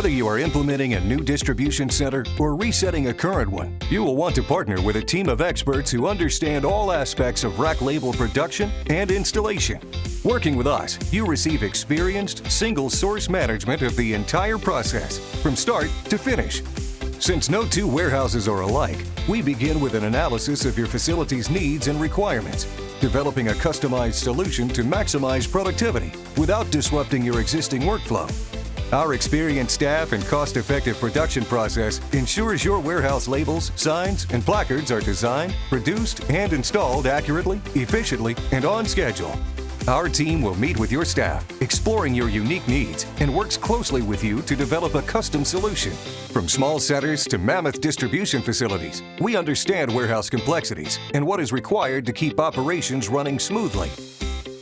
Whether you are implementing a new distribution center or resetting a current one, you will want to partner with a team of experts who understand all aspects of rack label production and installation. Working with us, you receive experienced, single-source management of the entire process, from start to finish. Since no two warehouses are alike, we begin with an analysis of your facility's needs and requirements, developing a customized solution to maximize productivity without disrupting your existing workflow. Our experienced staff and cost-effective production process ensures your warehouse labels, signs, and placards are designed, produced, and installed accurately, efficiently, and on schedule. Our team will meet with your staff, exploring your unique needs, and works closely with you to develop a custom solution. From small centers to mammoth distribution facilities, we understand warehouse complexities and what is required to keep operations running smoothly.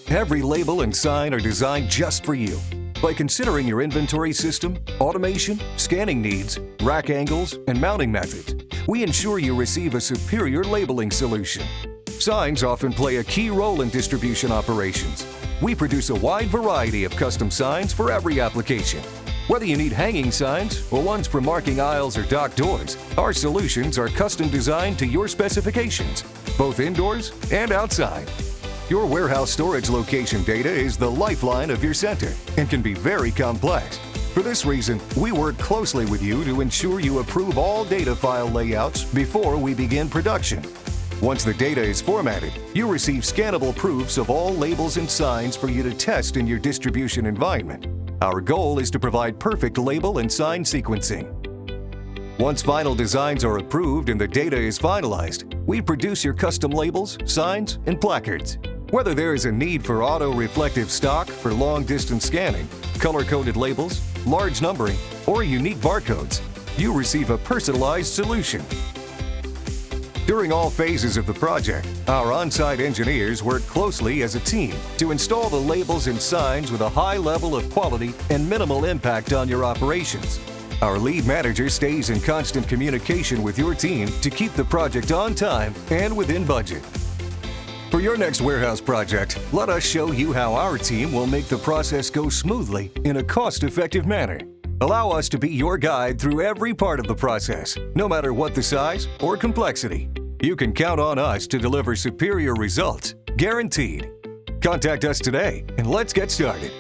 Every label and sign are designed just for you. By considering your inventory system, automation, scanning needs, rack angles, and mounting methods, we ensure you receive a superior labeling solution. Signs often play a key role in distribution operations. We produce a wide variety of custom signs for every application. Whether you need hanging signs or ones for marking aisles or dock doors, our solutions are custom designed to your specifications, both indoors and outside. Your warehouse storage location data is the lifeline of your center and can be very complex. For this reason, we work closely with you to ensure you approve all data file layouts before we begin production. Once the data is formatted, you receive scannable proofs of all labels and signs for you to test in your distribution environment. Our goal is to provide perfect label and sign sequencing. Once final designs are approved and the data is finalized, we produce your custom labels, signs, and placards. Whether there is a need for auto-reflective stock for long-distance scanning, color-coded labels, large numbering, or unique barcodes, you receive a personalized solution. During all phases of the project, our on-site engineers work closely as a team to install the labels and signs with a high level of quality and minimal impact on your operations. Our lead manager stays in constant communication with your team to keep the project on time and within budget. For your next warehouse project, let us show you how our team will make the process go smoothly in a cost-effective manner. Allow us to be your guide through every part of the process, no matter what the size or complexity. You can count on us to deliver superior results, guaranteed. Contact us today and let's get started.